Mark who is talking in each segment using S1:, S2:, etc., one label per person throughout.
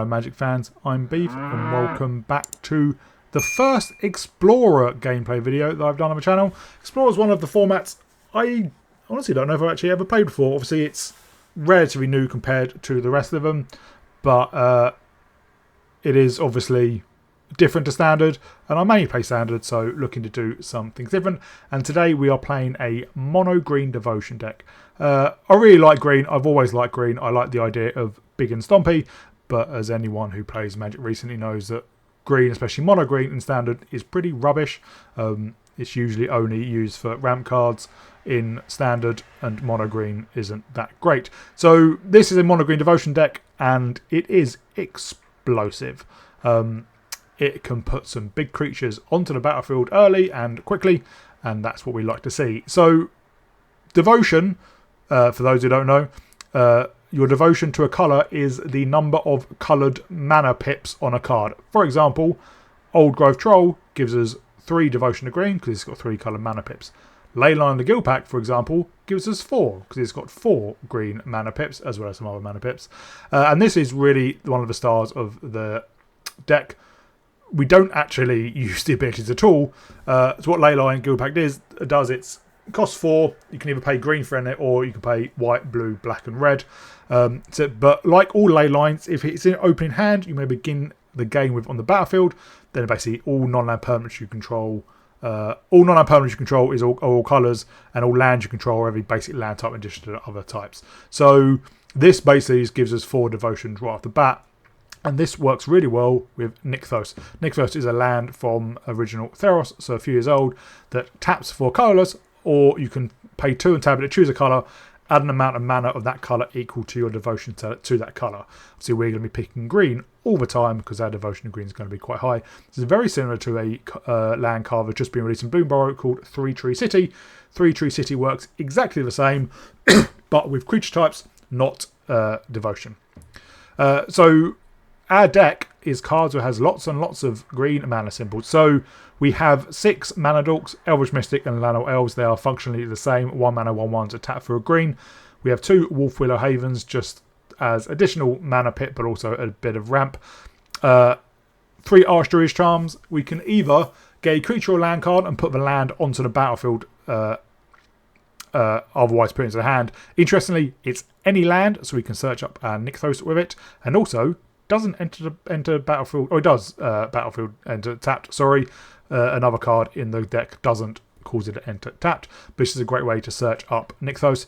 S1: Hello Magic fans, I'm Beef and welcome back to the first Explorer gameplay video that I've done on my channel. Explorer is one of the formats I honestly don't know if I've actually ever played before. Obviously it's relatively new compared to the rest of them, but it is obviously different to Standard, and I mainly play Standard, so looking to do something different. And today we are playing a mono green devotion deck. I really like green. I've always liked green. I like the idea of big and stompy, but as anyone who plays Magic recently knows, that green, especially mono green in Standard, is pretty rubbish. It's usually only used for ramp cards in Standard, and mono green isn't that great. So this is a mono green devotion deck, and it is explosive. It can put some big creatures onto the battlefield early and quickly, and that's what we like to see. So devotion, for those who don't know, your devotion to a colour is the number of coloured mana pips on a card. For example, Old Growth Troll gives us 3 devotion to green because it's got 3 coloured mana pips. Leyline the Guildpack, for example, gives us 4 because it's got 4 green mana pips as well as some other mana pips. And this is really one of the stars of the deck. We don't actually use the abilities at all. So what Leyline Guildpack does, it costs 4. You can either pay green for it or you can pay white, blue, black and red. But like all Leylines, if it's in opening hand, you may begin the game with on the battlefield. Then basically all non-land permanents you control, is all colours, and all lands you control are every basic land type in addition to the other types. So this basically gives us 4 devotions right off the bat. And this works really well with Nykthos. Nykthos is a land from original Theros, so a few years old, that taps for colourless, or you can pay 2 and tap it to choose a colour, add an amount of mana of that colour equal to your devotion to that colour. Obviously we're going to be picking green all the time because our devotion to green is going to be quite high. This is very similar to a land card that's just been released in Boomburrow called 3 Tree City. 3 Tree City works exactly the same, but with creature types, not devotion. So our deck is cards that has lots and lots of green mana symbols. So we have 6 Mana Dorks, Elvish Mystic and Llanowar Elves. They are functionally the same. 1 mana, 1/1s, attack for a green. We have 2 Wolf Willow Havens just as additional mana pit, but also a bit of ramp. 3 Archdruid's Charms. We can either get a creature or land card and put the land onto the battlefield, otherwise put it into the hand. Interestingly, it's any land, so we can search up our Nykthos with it, and also doesn't enter battlefield, or it does battlefield enter tapped, sorry. Another card in the deck doesn't cause it to enter tapped, but this is a great way to search up Nykthos.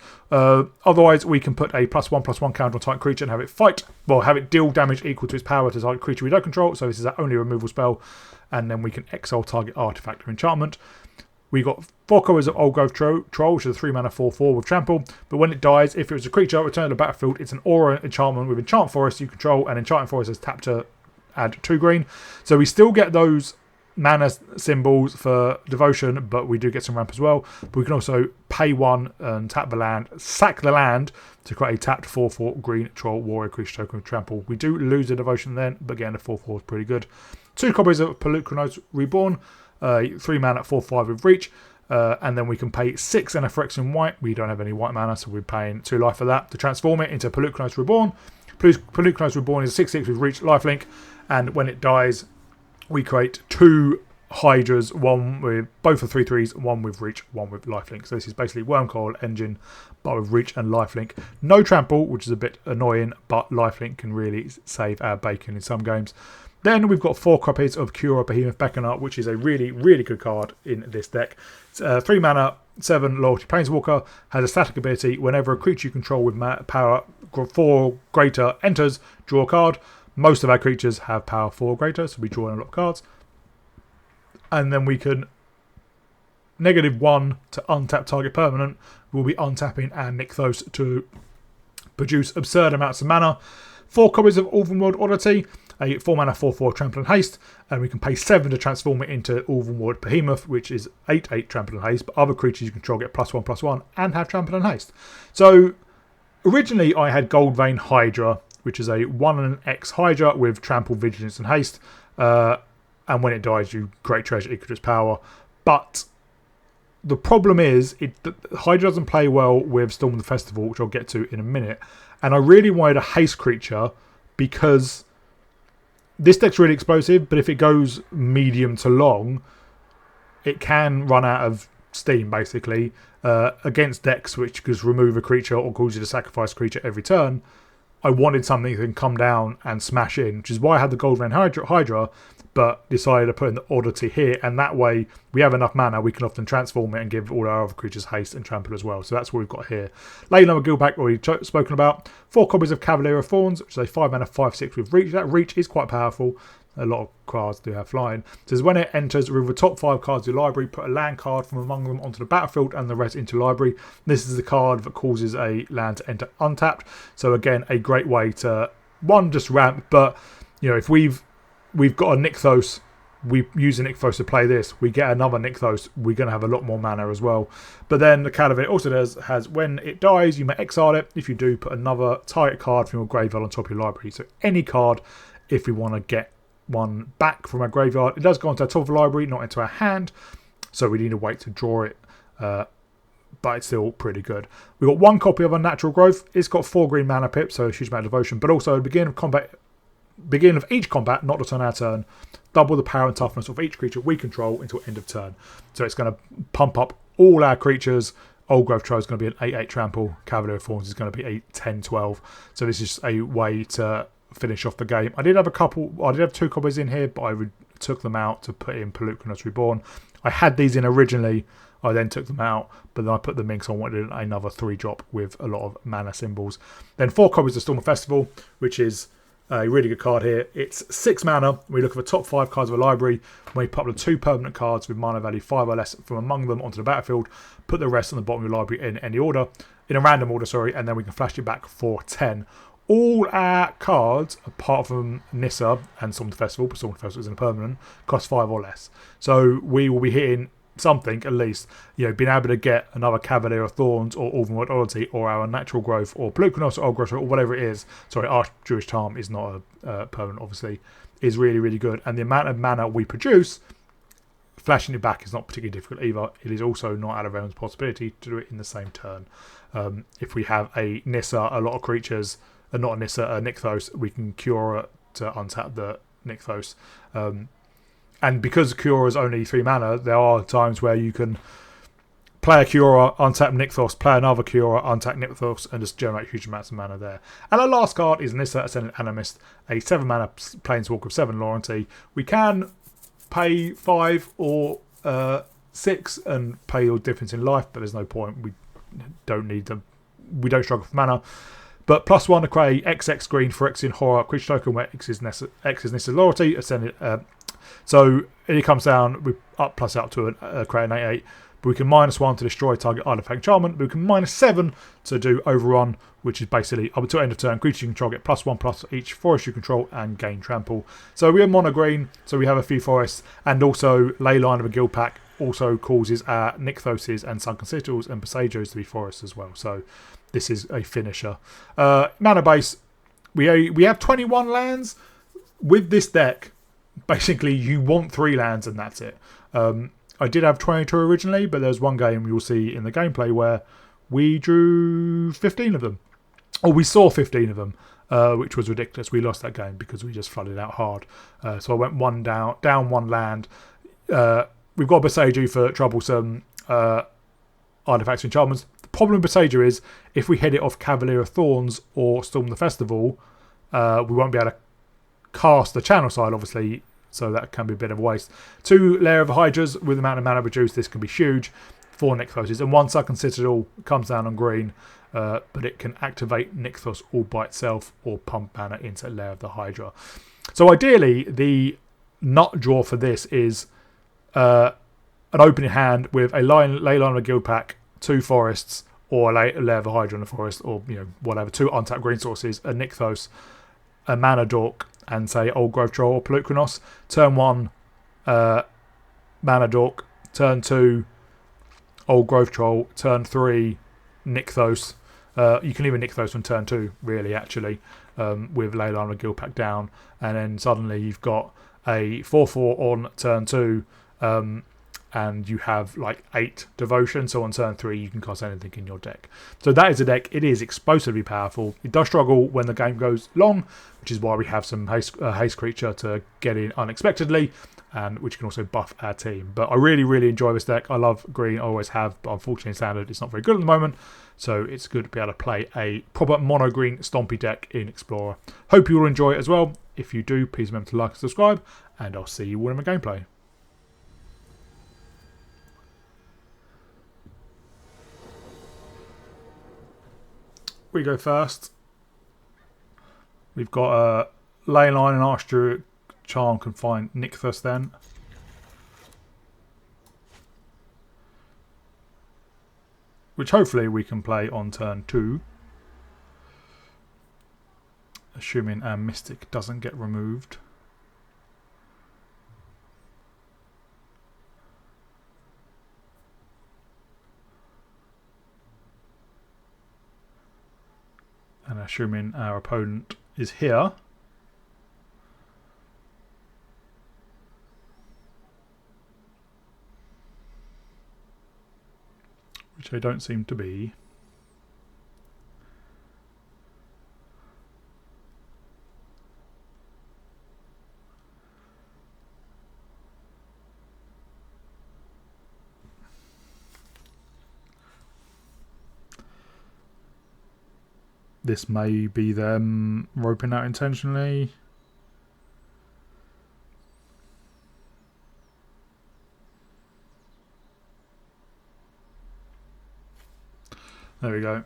S1: Otherwise, we can put a +1/+1 counter on target creature and have it fight, well, have it deal damage equal to its power to target creature we don't control, so this is our only removal spell, and then we can exile target artifact or enchantment. We got 4 copies of Old Growth Troll, which is a 3 mana 4/4 with trample. But when it dies, if it was a creature returned to the battlefield, it's an aura enchantment with Enchant Forest you control, and Enchanting Forest is tapped to add 2 green. So we still get those mana symbols for devotion, but we do get some ramp as well. But we can also pay 1 and tap the land, sack the land to create a tapped 4/4 green troll warrior creature token with trample. We do lose the devotion then, but again, the 4/4 is pretty good. 2 copies of Phyrexian Reborn. 3 mana 4/5 with reach, and then we can pay 6 and a Phyrexian white. We don't have any white mana, so we're paying 2 life for that to transform it into Phyrexian Reborn. Phyrexian Reborn is 6/6 with reach, lifelink, and when it dies, we create 2 Hydras, one with both of 3/3s, one with reach, one with lifelink. So this is basically Wormcoil Engine, but with reach and lifelink. No trample, which is a bit annoying, but lifelink can really save our bacon in some games. Then we've got 4 copies of Cura Behemoth Beckoner, which is a really, really good card in this deck. It's 3 mana, 7 Loyalty Planeswalker, has a static ability. Whenever a creature you control with power 4 greater enters, draw a card. Most of our creatures have power 4 greater, so we draw in a lot of cards. And then we can -1 to untap target permanent. We'll be untapping our Nykthos to produce absurd amounts of mana. 4 copies of Ulvenwald Oddity, a 4 mana 4/4 trample and haste, and we can pay 7 to transform it into Ulvenwald Behemoth, which is 8/8 trample and haste, but other creatures you control get +1/+1 and have trample and haste. So originally I had Goldvein Hydra, which is a 1/X Hydra with trample, vigilance and haste, and when it dies you create treasure equal to its power. But the problem is Hydra doesn't play well with Storm of the Festival, which I'll get to in a minute, and I really wanted a haste creature because this deck's really explosive, but if it goes medium to long, it can run out of steam, basically, against decks which just remove a creature or cause you to sacrifice a creature every turn. I wanted something that can come down and smash in, which is why I had the Gold Vein Hydra, but decided to put in the Oddity here, and that way we have enough mana, we can often transform it and give all our other creatures haste and trample as well. So that's what we've got here. Leyline with Guildpack, already spoken about. 4 copies of Cavalier of Thorns, which is a 5 mana 5/6 with reach. That reach is quite powerful. A lot of cards do have flying. It says when it enters with the top 5 cards of your library, put a land card from among them onto the battlefield and the rest into library. This is the card that causes a land to enter untapped. So again, a great way to, one, just ramp, but you know, if we've got a Nykthos, we use a Nykthos to play this, we get another Nykthos, we're going to have a lot more mana as well. But then the Caliban also has when it dies, you may exile it. If you do, put another target card from your graveyard on top of your library. So any card, if we want to get one back from our graveyard, it does go onto our top of the library, not into our hand, so we need to wait to draw it, but it's still pretty good. We've got 1 copy of Unnatural Growth. It's got 4 green mana pips, so a huge amount of devotion, but also at the beginning of each combat, not just on our turn, double the power and toughness of each creature we control until end of turn. So it's going to pump up all our creatures. Old Growth Troll is going to be an 8/8 trample. Cavalier of Thorns is going to be 8/10/12. So this is a way to finish off the game. I did have 2 copies in here, but I took them out to put in Polukranos Reborn. I had these in originally, I then took them out, but then I put them in because I wanted another 3-drop with a lot of mana symbols. Then 4 copies of Storm Festival, which is a really good card here. It's 6 mana. We look at the top 5 cards of a library. We put up 2 permanent cards with mana value 5 or less from among them onto the battlefield. Put the rest on the bottom of your library in any order, in a random order, sorry, and then we can flash it back for 10. All our cards, apart from Nissa and Storm Festival, but Storm Festival isn't a permanent, cost 5 or less. So we will be hitting something, at least, you know, being able to get another Cavalier of Thorns or Ultimate Oddity or our Natural Growth or Polukranos or Old Growth or whatever it is. Sorry, Arch-Jewish Charm is not a permanent, obviously, is really, really good. And the amount of mana we produce, flashing it back is not particularly difficult either. It is also not out of anyone's possibility to do it in the same turn. If we have a Nissa, a lot of creatures, not a Nissa, a Nykthos, we can Cura to untap the Nykthos. And because Cura is only 3 mana, there are times where you can play a Cura, untap Nykthos, play another Cura, untap Nykthos, and just generate huge amounts of mana there. And our last card is Nissa, Ascendant Animist, a 7 mana Planeswalker of 7 loyalty. We can pay 5 or 6 and pay your difference in life, but there's no point. We don't need them. We don't struggle for mana. But +1 to create XX green for X in horror creature token where X is Nissa's loyalty. So it comes down, we up plus out to create an 8/8. But we can -1 to destroy target artifact enchantment. But we can -7 to do overrun, which is basically up until end of turn. Creatures you control get +1 plus each forest you control and gain trample. So we are mono green, so we have a few forests, and also Leyline of a Guildpack also causes our Nykthoses and Sunken Citadels and Passagios to be forests as well. So this is a finisher. Mana base, we have 21 lands. With this deck, basically you want 3 lands and that's it. I did have 22 originally, but there's one game you'll see in the gameplay where we drew 15 of them. Or we saw 15 of them, which was ridiculous. We lost that game because we just flooded out hard. So I went 1 down 1 land. We've got Passagia for troublesome artifacts and enchantments. The problem with Passagia is if we hit it off Cavalier of Thorns or Storm the Festival, we won't be able to cast the channel side, obviously, so that can be a bit of a waste. 2 Lair of Hydras with the amount of mana produced, this can be huge. 4 Nykthoses, and 1 Sunken Citadel comes down on green, but it can activate Nykthos all by itself or pump mana into Lair of the Hydra. So ideally, the nut draw for this is an opening hand with a Leyline of a Guildpack, 2 forests, or a Lair of the Hydra in the forest, or whatever, 2 untapped green sources, a Nykthos, a Mana Dork, and say Old Growth Troll or Polukranos. Turn 1, Mana Dork. Turn 2, Old Growth Troll. Turn 3, Nykthos. You can leave a Nykthos on turn 2, really, actually, with Leyline of Guildpack down. And then suddenly you've got a 4/4 on turn 2, and you have like 8 devotion, so on turn 3 you can cast anything in your deck. So that is a deck. It is explosively powerful. It does struggle when the game goes long, which is why we have some haste creature to get in unexpectedly, and which can also buff our team. But I really enjoy this deck. I love green, I always have, but unfortunately in standard it's not very good at the moment, so it's good to be able to play a proper mono green stompy deck in Explorer. Hope you will enjoy it as well. If you do, please remember to like and subscribe, and I'll see you all in my gameplay. We go first. We've got a Leyline and Archdruid Charm can find Nykthos then. Which hopefully we can play on turn 2. Assuming our Mystic doesn't get removed. And assuming our opponent is here. Which they don't seem to be. This may be them roping out intentionally. There we go.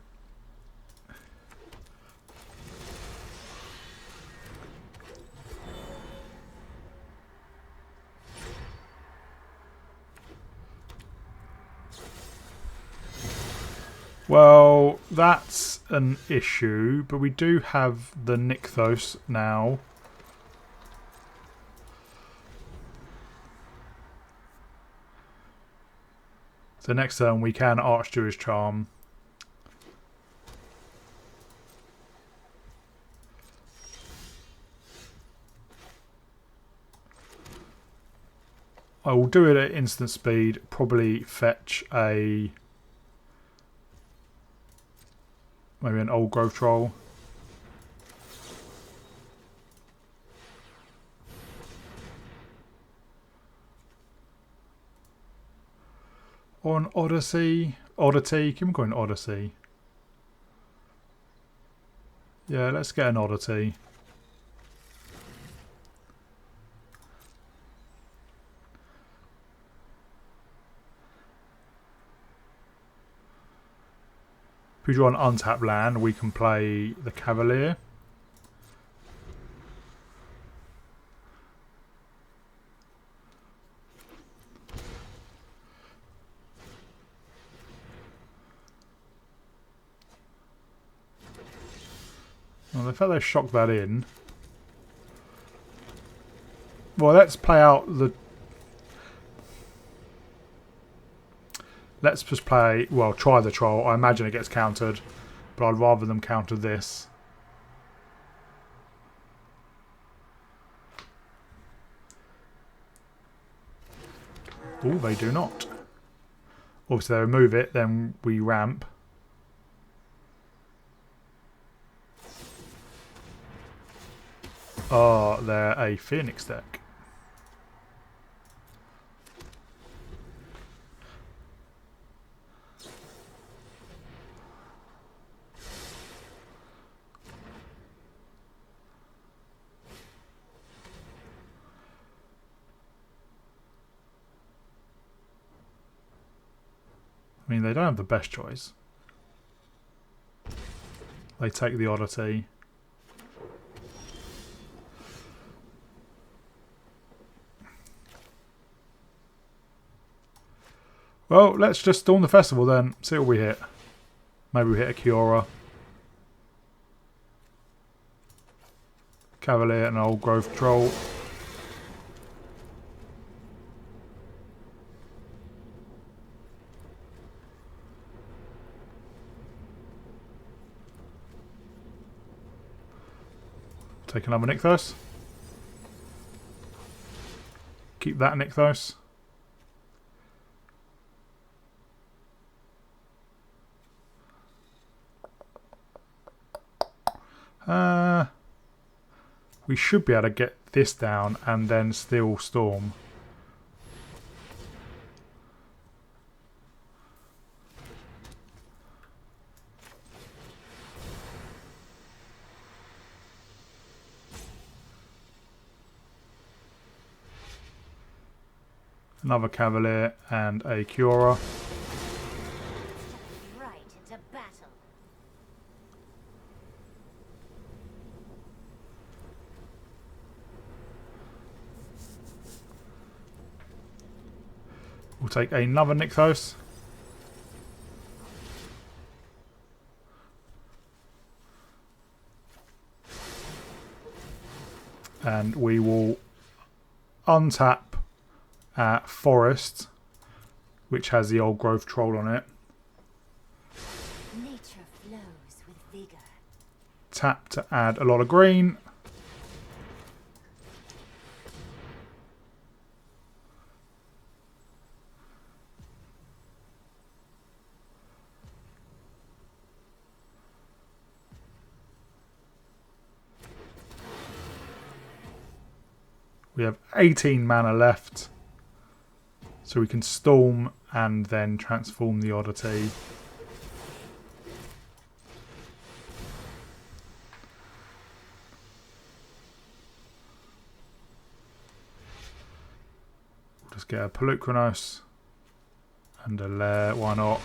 S1: Well, that's an issue, but we do have the Nykthos now. So next turn we can Archdruid's Charm. I will do it at instant speed, probably fetch a... maybe an old growth troll. Or an Odyssey. Oddity. Can we call it an Odyssey? Yeah, let's get an Oddity. If we draw an untapped land, we can play the Cavalier. Well, the fact they shocked that in. Well, let's play out the... let's just play, well, try the troll. I imagine it gets countered, but I'd rather them counter this. Oh, they do not. Obviously, they remove it, then we ramp. Oh, they're a Phoenix deck. I mean, they don't have the best choice. They take the Oddity. Well, let's just storm the festival then. See what we hit. Maybe we hit a Kiora. Cavalier and an old growth troll. Take another Nykthos. Keep that Nykthos. We should be able to get this down and then still storm. Another Cavalier and a Cura.
S2: Right into battle.
S1: We'll take another Nykthos. And we will untap Forest, which has the old growth troll on it.
S2: Nature flows with vigor.
S1: Tap to add a lot of green. We have 18 mana left. So we can storm and then transform the oddity. We'll just get a Pelucranos and a Lair, why not?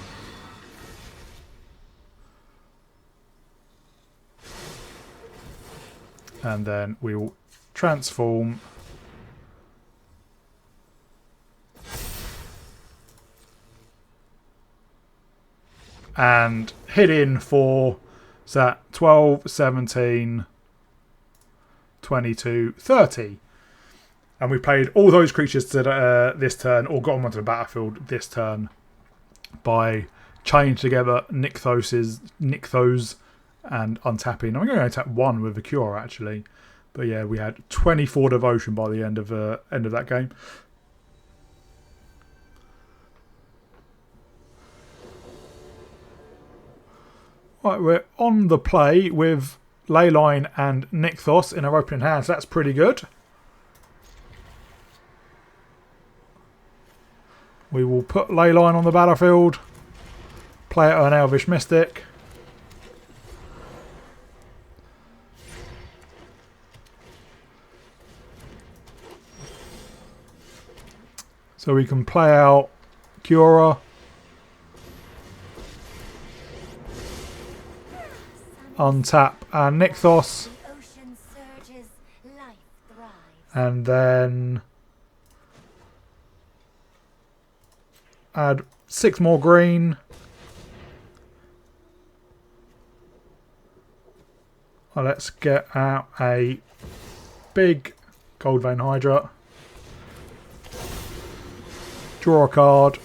S1: And then we will transform. And hit in for that 12, 17, 22, 30. And we played all those creatures to this turn, or got them onto the battlefield this turn by chaining together Nykthos and untapping. I'm going to tap one with a Cure actually. But yeah, we had 24 devotion by the end of that game. Right, we're on the play with Leyline and Nykthos in our opening hands. That's pretty good. We will put Leyline on the battlefield. Play it an Elvish Mystic. So we can play out Cura. Untap our Nykthos.
S2: The ocean surges, life thrives.
S1: And then add 6 more green. Well, let's get out a big Gold Vein Hydra. Draw a card.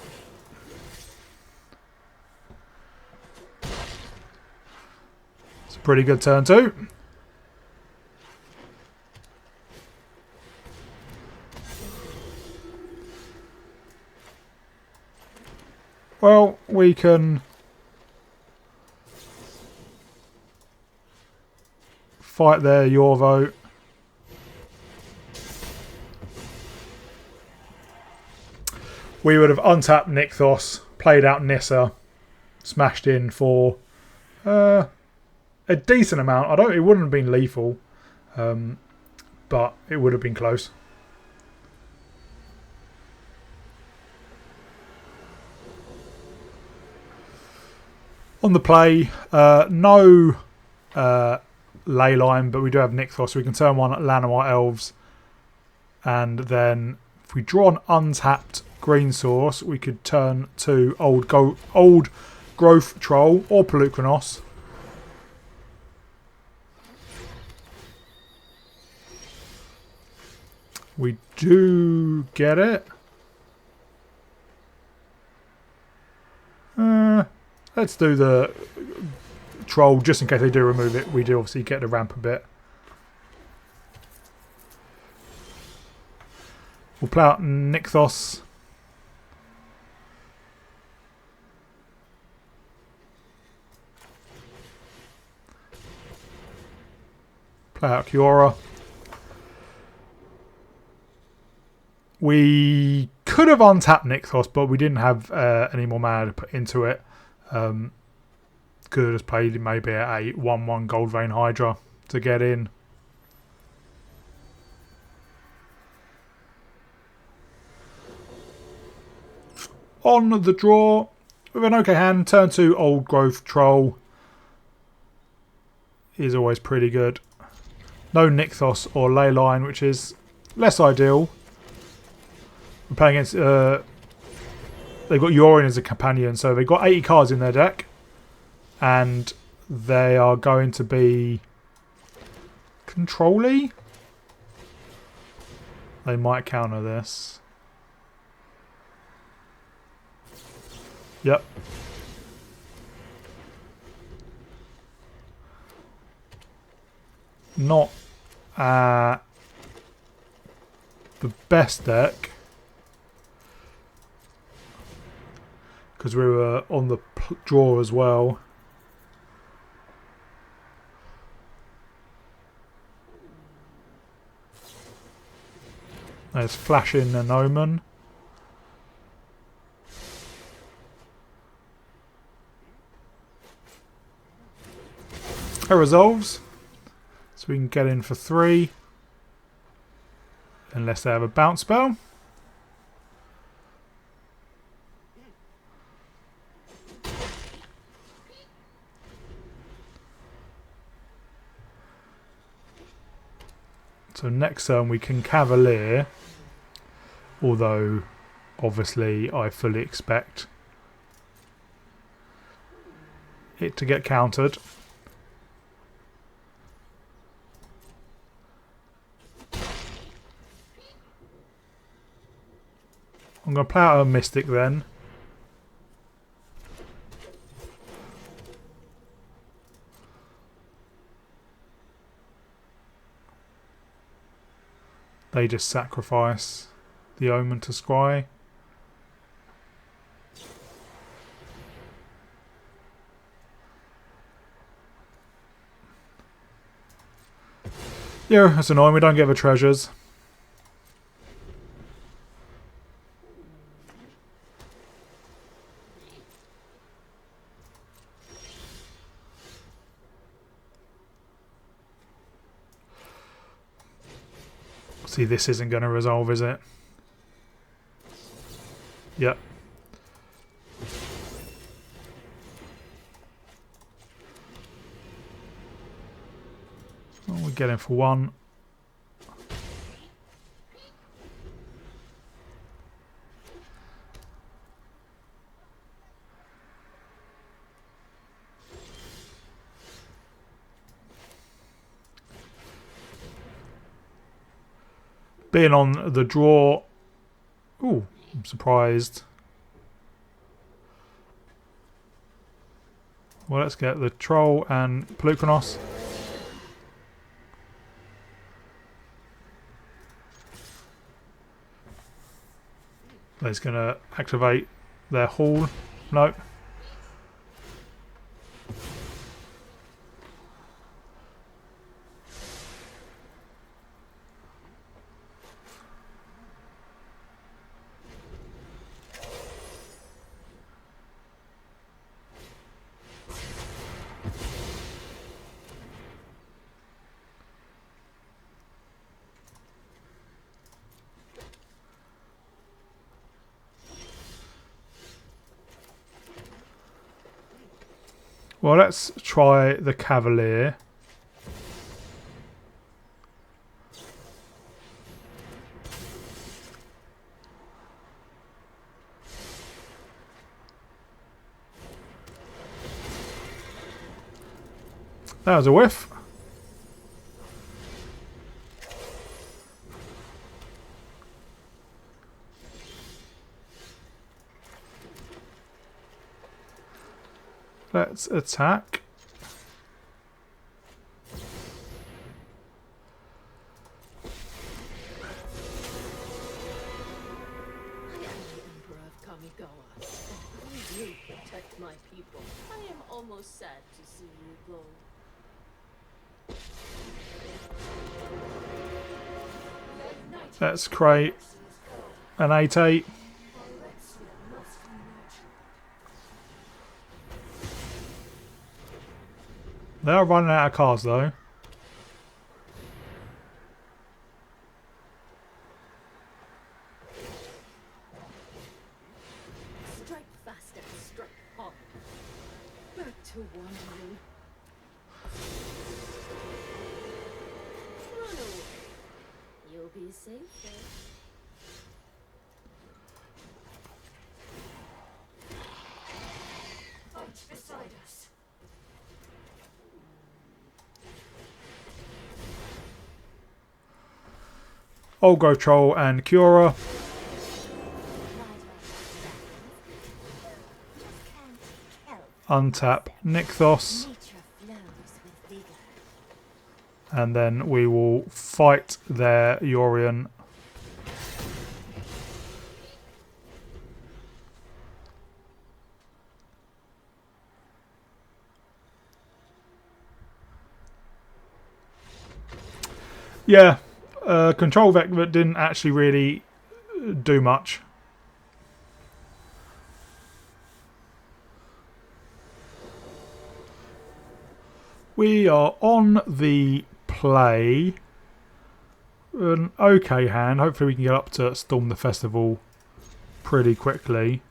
S1: It's a pretty good turn too. Well, we can fight there, your vote. We would have untapped Nykthos, played out Nissa, smashed in for a decent amount. It wouldn't have been lethal, but it would have been close. On the play, no Leyline, but we do have Nykthos, so we can turn one at Llanowar Elves, and then if we draw an untapped green source, we could turn to old growth troll or Pelucranos. We do get it. Let's do the troll just in case they do remove it. We do obviously get the ramp a bit. We'll play out Nykthos. Play out Kiora. We could have untapped Nykthos, but we didn't have any more mana to put into it. Could have just played maybe a 1/1 Gold Vein Hydra to get in. On the draw, with an okay hand, turn 2 Old Growth Troll is always pretty good. No Nykthos or Leyline, which is less ideal. We're playing against... they've got Yorion as a companion, so they've got 80 cards in their deck. And they are going to be... control-y? They might counter this. Yep. Not the best deck, because we were on the draw as well. There's Flashing and Omen. It resolves, so we can get in for 3, unless they have a bounce spell. So next turn we can Cavalier, although obviously I fully expect it to get countered. I'm going to play out a Mystic then. They just sacrifice the Omen to Scry. Yeah, that's annoying. We don't get the treasures. See, this isn't going to resolve, is it? Yep. Well, we get in for 1. Being on the draw. Ooh, I'm surprised. Well, let's get the Troll and Pelucranos. He's going to activate their Hall. Nope. Well, let's try the Cavalier. That was a whiff. Let's attack.
S3: You protect my people. I am almost sad to see you go.
S1: Let's create an 8/8. They are running out of cards though.
S2: Strike faster, strike hard. Back to wandering. Run away. You'll be safe there. Fight beside us.
S1: Olgo Troll and Cura. Untap Nykthos. And then we will fight their Yorion. Yeah, control vec that didn't actually really do much. We are on the play. An okay hand. Hopefully we can get up to Storm the Festival pretty quickly.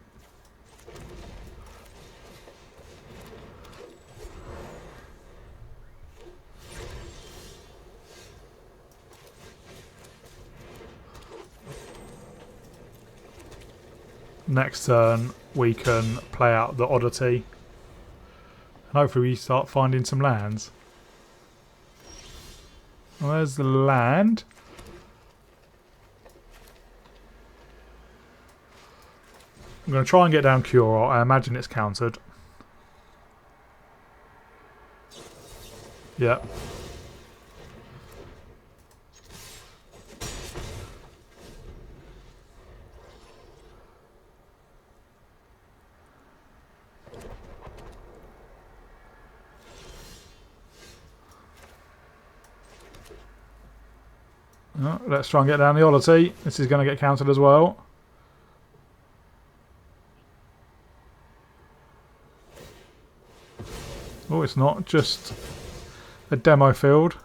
S1: Next turn we can play out the Oddity. And hopefully we start finding some lands. Well, there's the land. I'm going to try and get down Cure. I imagine it's countered. Yeah. Oh, let's try and get down the Oddity. This is going to get countered as well. Oh, it's not. Just a demo field.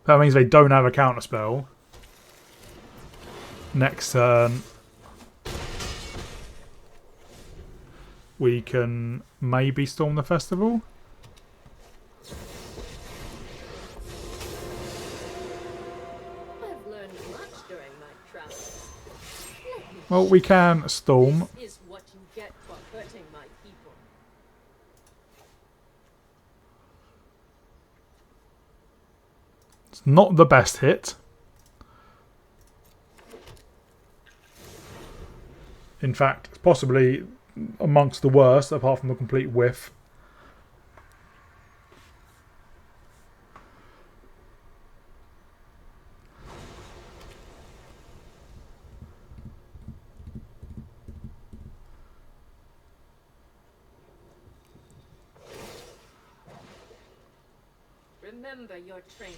S1: That means they don't have a counter spell. Next turn we can maybe Storm the Festival.
S2: I've learned much during my travels.
S1: Well, we can Storm.
S2: This is what you get for hurting my people.
S1: It's not the best hit. In fact, it's possibly amongst the worst, apart from the complete whiff.
S2: Remember your training.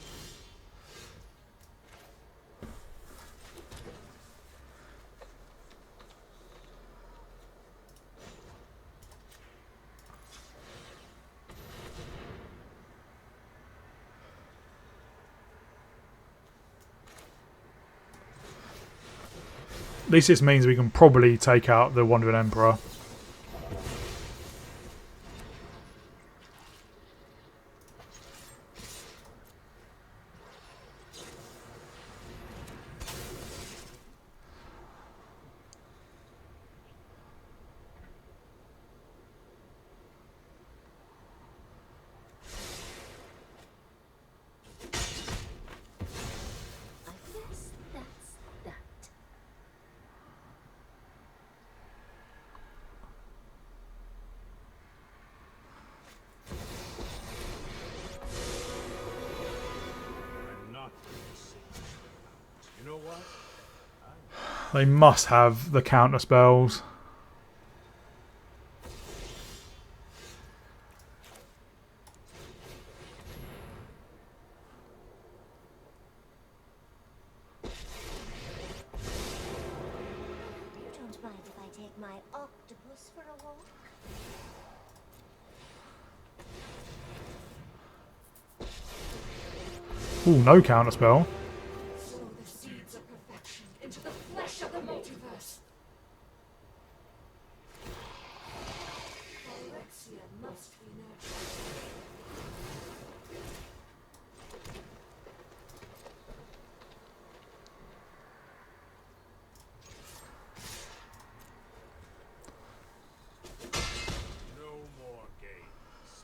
S1: At least this means we can probably take out the Wandering Emperor. They must have the counter spells.
S3: take my octopus for a walk?
S1: Ooh, no counter spell.
S4: Sow the seeds of perfection into the flesh of the multiverse. Alexia must be nurtured.
S5: No more games.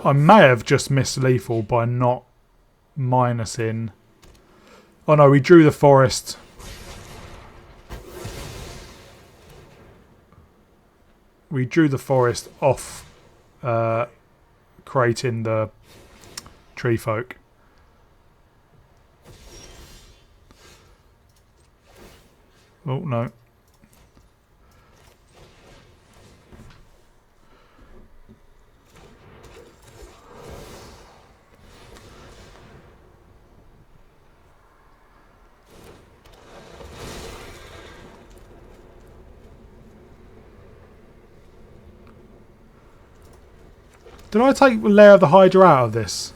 S1: I may have just missed lethal by not minusing. Oh no, we drew the forest. We drew the forest off creating the tree folk. Oh no. Did I take Lair of the Hydra out of this?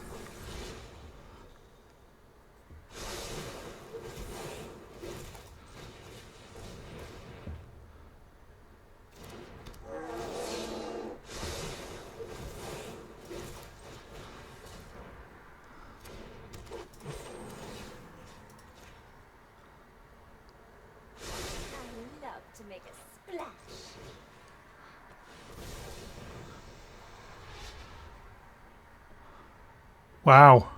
S3: I love to make a splash.
S1: Wow.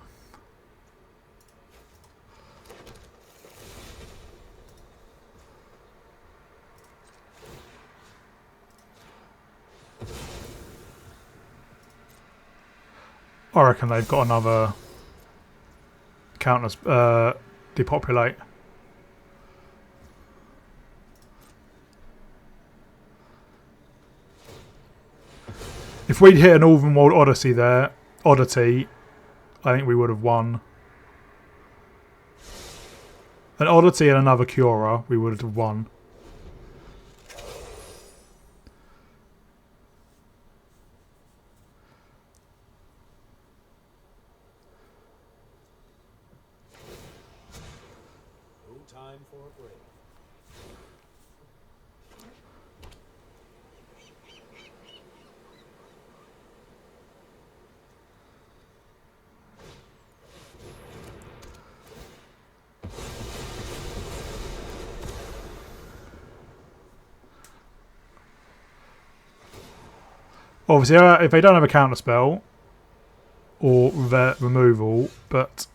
S1: I reckon they've got another counter depopulate. If we'd hit an Northern World Odyssey there, Oddity, I think we would have won. An Oddity and another Cura, we would have won.
S5: No time for a break.
S1: Obviously, if they don't have a counter spell or removal, but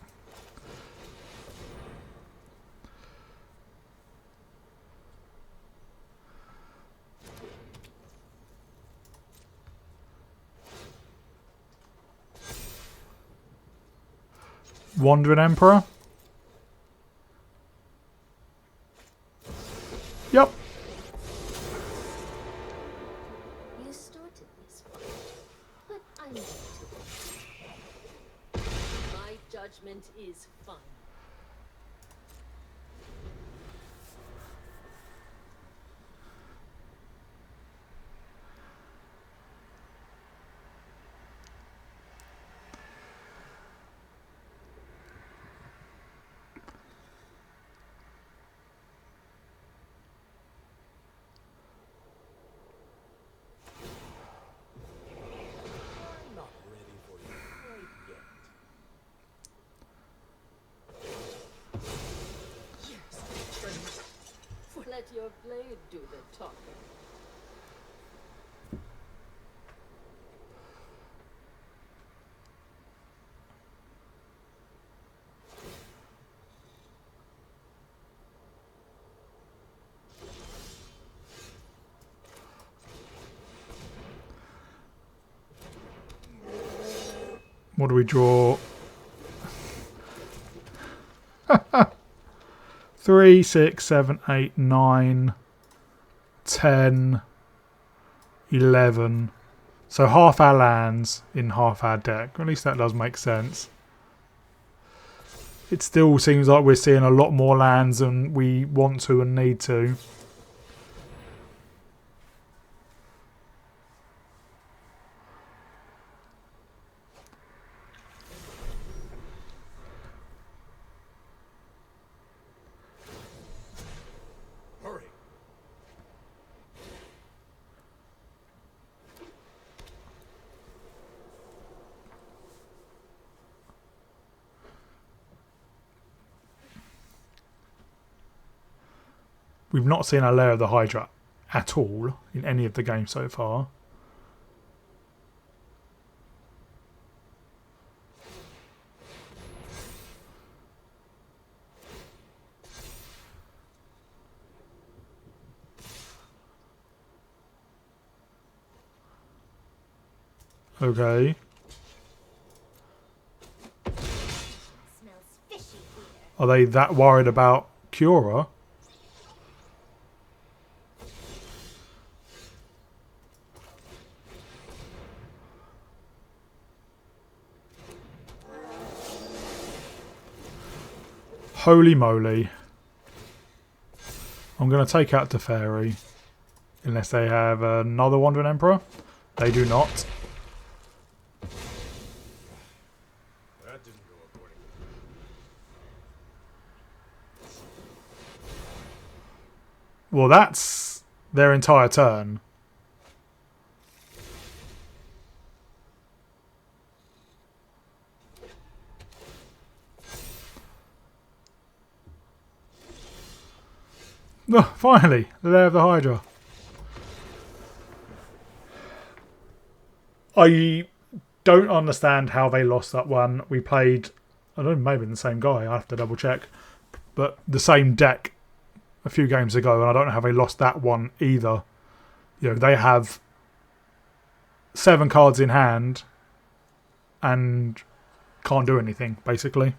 S1: Wandering Emperor. Yep.
S2: You started this fight, but I'm going to. My judgment is fine.
S5: I'm not ready for you quite yet.
S2: Yes, Tremolo. Let your blade do the talking.
S1: What do we draw? 3, 6, 7, 8, 9, 10, 11. So half our lands in half our deck. At least that does make sense. It still seems like we're seeing a lot more lands than we want to and need to.
S5: Hurry.
S1: We've not seen a layer of the Hydra at all in any of the games so far. Okay.
S3: Smells fishy here.
S1: Are they that worried about Cura? Holy moly. I'm going to take out Teferi. Unless they have another Wandering Emperor. They do not.
S5: That didn't go according to
S1: Well, that's their entire turn. Oh, finally, the lair of the Hydra. I don't understand how they lost that one. We played, I don't know, maybe the same guy, I have to double check, but the same deck a few games ago, and I don't know how they lost that one either. You know, they have 7 cards in hand and can't do anything, basically.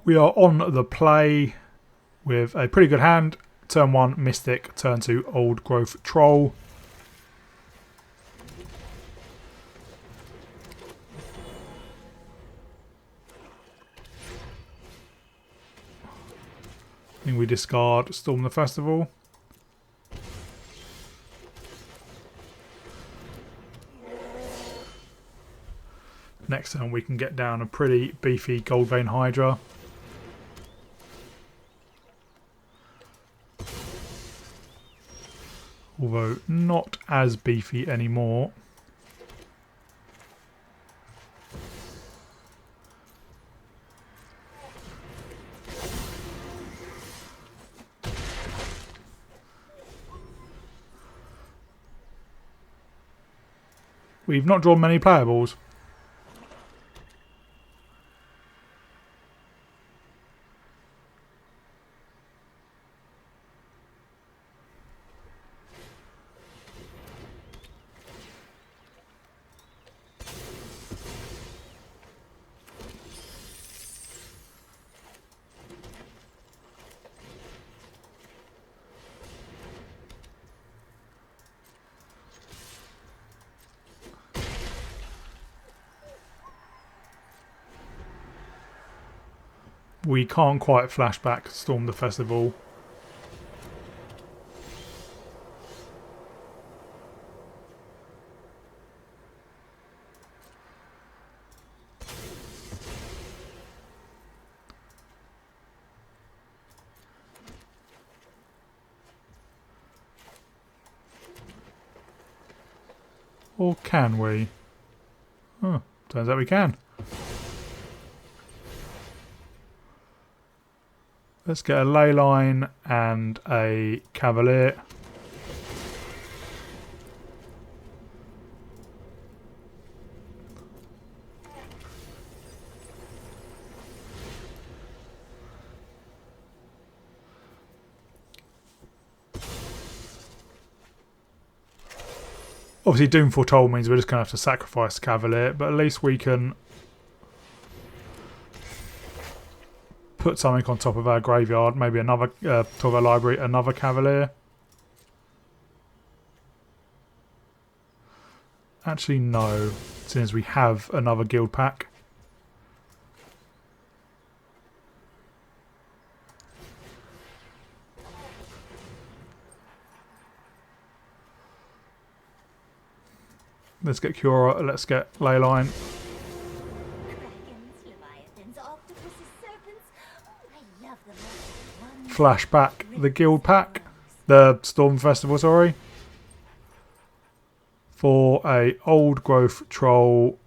S1: We are on the play with a pretty good hand. Turn 1, Mystic. Turn 2, Old Growth Troll. I think we discard Storm the Festival. Next turn we can get down a pretty beefy Goldvein Hydra. Although not as beefy anymore. We've not drawn many playables. We can't quite flashback Storm the Festival. Or can we? Oh, turns out we can. Let's get a Leyline and a Cavalier. Obviously Doom Foretold means we're just going to have to sacrifice Cavalier, but at least we can put something on top of our graveyard. Maybe another, top of our library, another Cavalier. Actually, no, since we have another Guildpack. Let's get Cura, let's get Leyline.
S3: Dragons, leviathans, octopuses, serpents. Oh, I love them all.
S1: Flashback the Guildpack. The Storm Festival, sorry. For a old growth troll.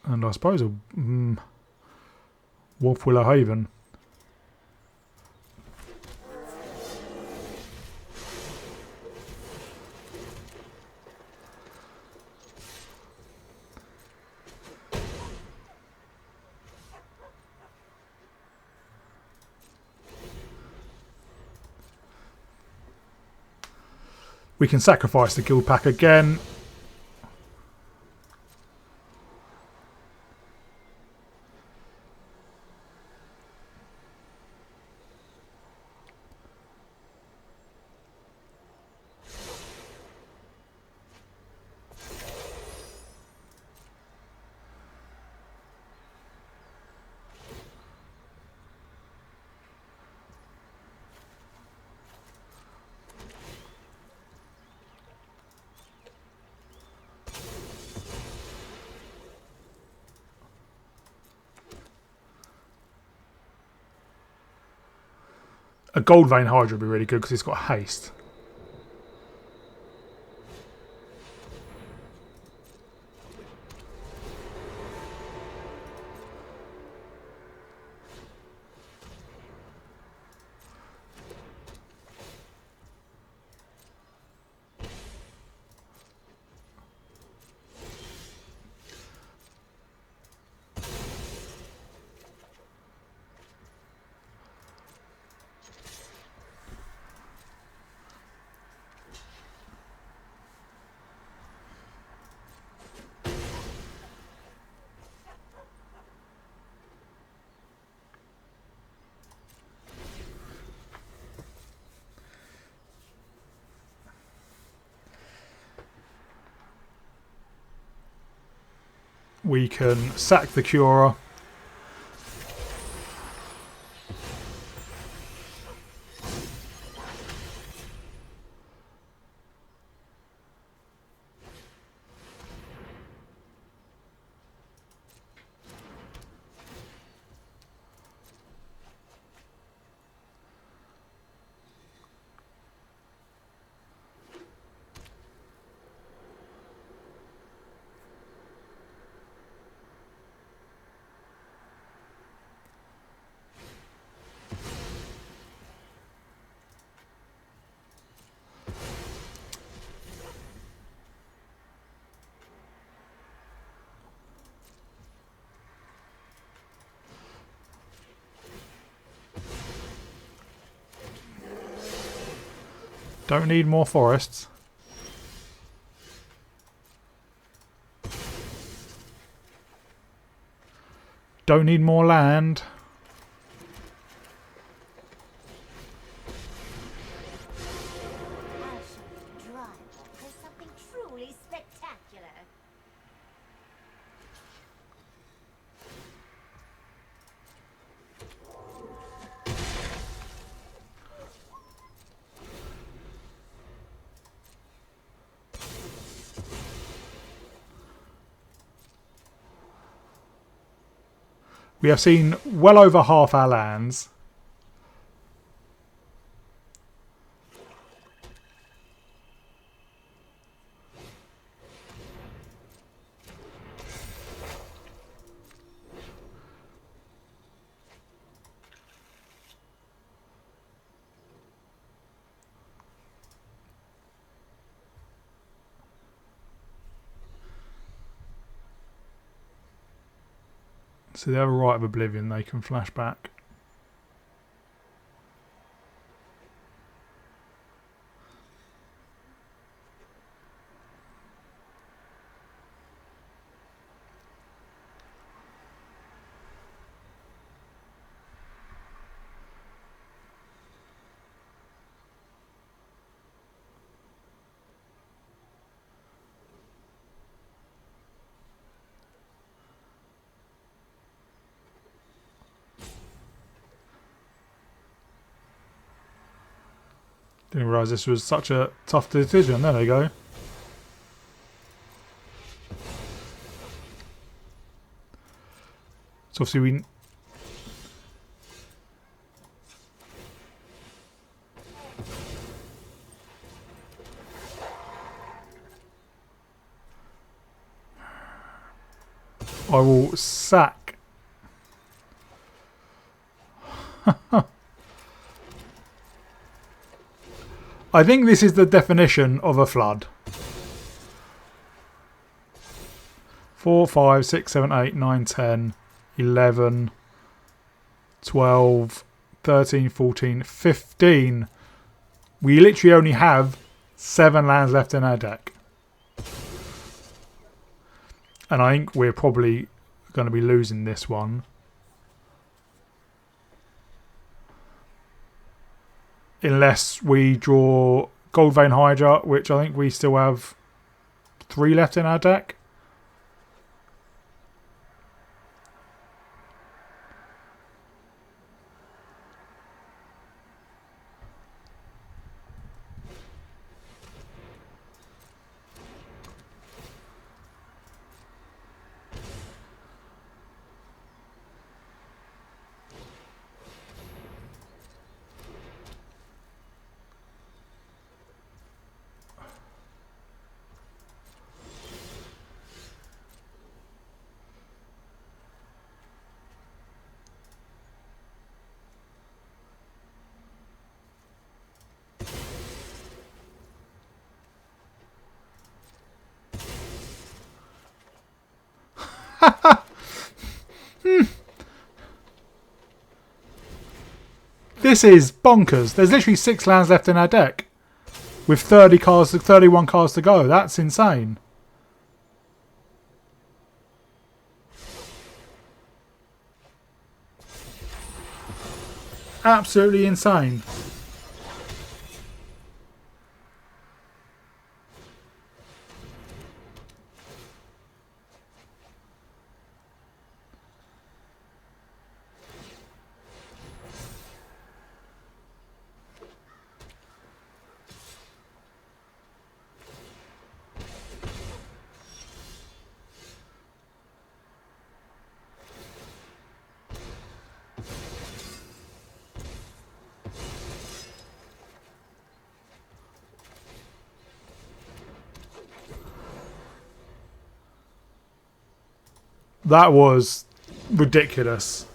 S1: And I suppose a Wolf Willow Haven. We can sacrifice the Guildpack again. A Gold Vein Hydra would be really good because it's got haste. We can sack the Cura. Don't need more forests. Don't need more land.
S3: I'll show you drywall for something truly spectacular.
S1: We have seen well over half our lands. So they have a right of oblivion, they can flash back. Didn't realise this was such a tough decision. There they go. So obviously we... I will sack. I think this is the definition of a flood. 4, 5, 6, 7, 8, 9, 10, 11, 12, 13, 14, 15. We literally only have 7 lands left in our deck. And I think we're probably going to be losing this one. Unless we draw Gold Vein Hydra, which I think we still have 3 left in our deck. This is bonkers. There's literally 6 lands left in our deck with 30 cards, 31 cards to go. That's insane. Absolutely insane. That was ridiculous.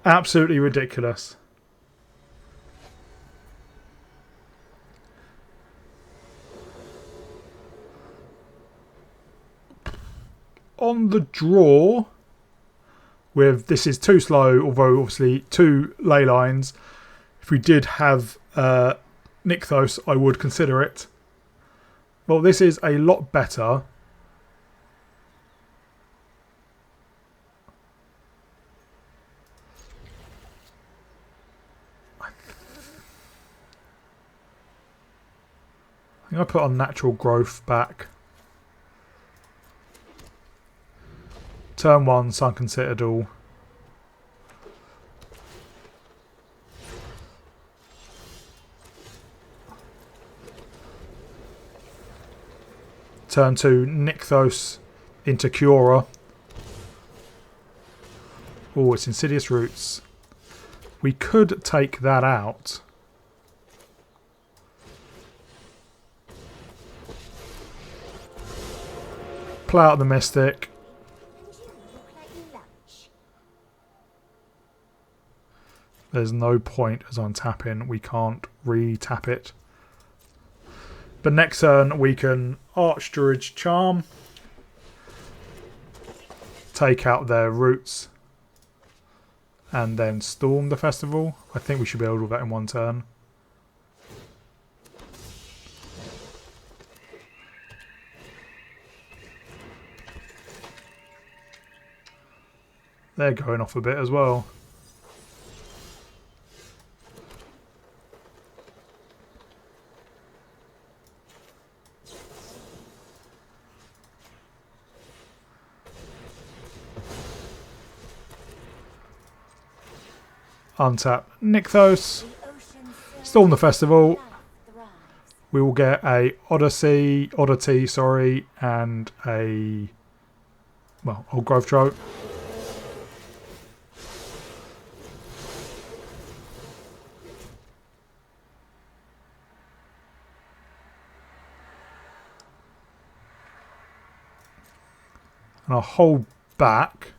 S1: Absolutely ridiculous. On the draw, with this is too slow, although obviously 2 ley lines. If we did have Nykthos, I would consider it. Well, this is a lot better. I put on natural growth back. Turn 1, Sunken Citadel. Turn 2, Nykthos into Cura. Oh, it's Insidious Roots. We could take that out. Play out the Mystic. There's no point as I'm tapping. We can't re-tap it. But next turn we can Archdruid's Charm. Take out their roots. And then Storm the Festival. I think we should be able to do that in one turn. They're going off a bit as well. Untap Nykthos. Storm the Festival. we will get a oddity, sorry, and a, well, old growth trope. And I'll hold back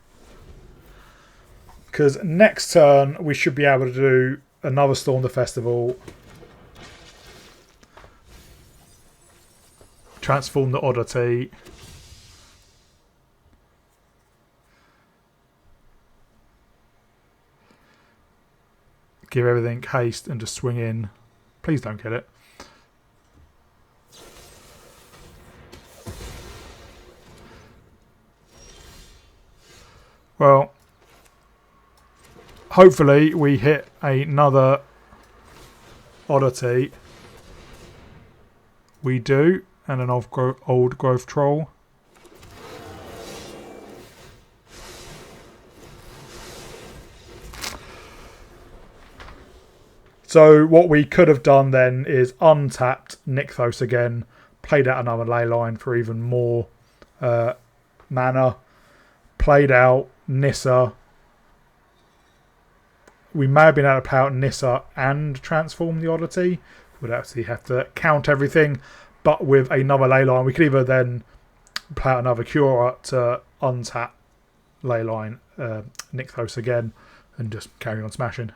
S1: because next turn we should be able to do another Storm the Festival, transform the oddity, give everything haste and just swing in. Please don't kill it. Well, hopefully we hit another oddity. We do, and an old growth troll. So what we could have done then is untapped Nykthos again, played out another Leyline for even more mana, played out Nissa. We may have been able to play out Nissa and transform the oddity. We'd actually have to count everything, but with another Leyline, we could either then play out another Cura to untap Leyline, Nykthos again, and just carry on smashing.